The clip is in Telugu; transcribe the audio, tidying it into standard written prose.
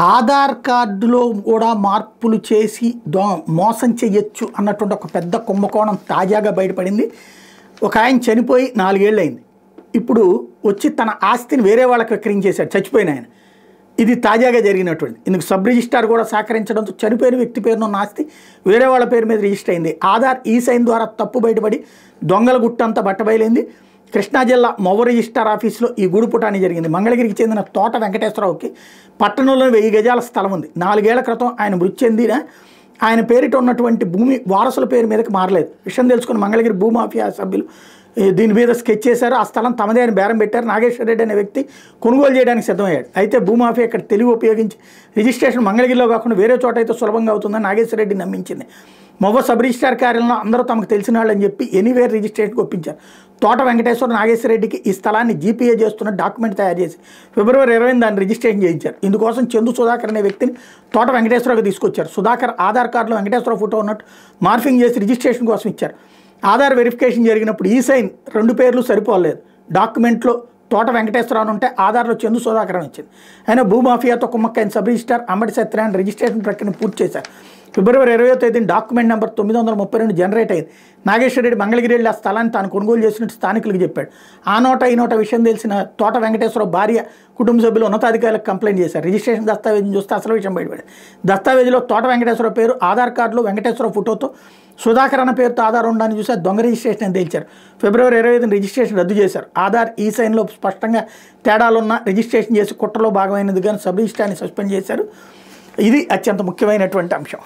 ఆధార్ కార్డులో కూడా మార్పులు చేసి మోసం చేయొచ్చు అన్నటువంటి ఒక పెద్ద కుంభకోణం తాజాగా బయటపడింది. ఒక ఆయన చనిపోయి 4 ఏళ్ళు అయింది. ఇప్పుడు వచ్చి తన ఆస్తిని వేరే వాళ్ళకి విక్రయించేశాడు చచ్చిపోయిన ఆయన. ఇది తాజాగా జరిగినటువంటి. ఇందుకు సబ్ రిజిస్ట్రార్ కూడా సహకరించడంతో చనిపోయిన వ్యక్తి పేరున ఉన్న ఆస్తి వేరే వాళ్ళ పేరు మీద రిజిస్టర్ అయింది. ఆధార్ ఈ సైన్ ద్వారా తప్పు బయటపడి దొంగల గుట్టంతా బట్టబయలైంది. కృష్ణా జిల్లా మొవ రిజిస్ట్రార్ ఆఫీసులో ఈ గూడుపుటాన్ని జరిగింది. మంగళగిరికి చెందిన తోట వెంకటేశ్వరరావుకి పట్టణంలో 1000 గజాల స్థలం ఉంది. 4 ఏళ్ల క్రితం ఆయన మృతి చెందిన ఆయన పేరిట ఉన్నటువంటి భూమి వారసుల పేరు మీదకి మారలేదు. విషయం తెలుసుకుని మంగళగిరి భూమాఫియా సభ్యులు దీని మీద స్కెచ్ చేశారు. ఆ స్థలం తమదే అని బేరం పెట్టారు. నాగేశ్వర రెడ్డి అనే వ్యక్తి కొనుగోలు చేయడానికి సిద్ధమయ్యాడు. అయితే భూమాఫియా ఇక్కడ తెలివి ఉపయోగించి రిజిస్ట్రేషన్ మంగళగిరిలో కాకుండా వేరే చోట అయితే సులభంగా అవుతుందని నాగేశ్వర రెడ్డి నమ్మించింది. మొవ్వ సబ్ రిజిస్ట్రార్ కార్యాలయంలో అందరూ తమకు తెలిసిన వాళ్ళని చెప్పి ఎనీవేర్ రిజిస్ట్రేషన్కి ఒప్పించారు. తోట వెంకటేశ్వర నాగేశ్వర రెడ్డికి ఈ స్థలాన్ని జీపీఏ చేస్తున్న డాక్యుమెంట్ తయారు చేసి ఫిబ్రవరి 20 దాన్ని రిజిస్ట్రేషన్ చేయించారు. ఇందుకోసం చందు సుధాకర్ అనే వ్యక్తిని తోట వెంకటేశ్వరకి తీసుకొచ్చారు. సుధాకర్ ఆధార్ కార్డులో వెంకటేశ్వర ఫోటో ఉన్నట్టు మార్ఫింగ్ చేసి రిజిస్ట్రేషన్ కోసం ఇచ్చారు. ఆధార్ వెరిఫికేషన్ జరిగినప్పుడు ఈ సైన్ 2 పేర్లు సరిపోలేదు. డాక్యుమెంట్లో తోట వెంకటేశ్వరరావు ఉంటే ఆధార్లో చందు సుధాకర్ వచ్చింది. అయినా భూమాఫియాతో కుమ్మక్కైన sub registrar Ambati Satyanarayana registration ప్రక్రియను పూర్తి చేశారు. ఫిబ్రవరి 20వ తేదీన డాక్యుమెంట్ నెంబర్ 932 జనరేట్ అయింది. నాగేశ్వర రెడ్డి మంగళగిరి వెళ్ళి ఆ స్థలాన్ని తాను కొనుగోలు చేసినట్టు స్థానికులకు చెప్పాడు. ఆ నోట ఈ నోట విషయం తెలిసిన తోట వెంకటేశ్వరరావు భార్య కుటుంబ సభ్యులు ఉన్నతాధికారులకు కంప్లైంట్ చేశారు. రిజిస్ట్రేషన్ దస్తావేజీని చూస్తే అసలు విషయం బయటపడింది. దస్తావేజీలో తోట వెంకటేశ్వర పేరు, ఆధార్ కార్డులో వెంకటేశ్వర ఫోటోతో సుధాకర్ అన్న పేరుతో ఆధార్ ఉండాలని చూసి దొంగ రిజిస్ట్రేషన్ అని తేల్చారు. ఫిబ్రవరి 25న రిజిస్ట్రేషన్ రద్దు చేశారు. ఆధార్ ఈ సైన్లో స్పష్టంగా తేడాలున్న రిజిస్ట్రేషన్ చేసి కుట్రలో భాగమైనందుకు కానీ సబ్ రిజిస్ట్రార్ని సస్పెండ్ చేశారు. ఇది అత్యంత ముఖ్యమైనటువంటి అంశం.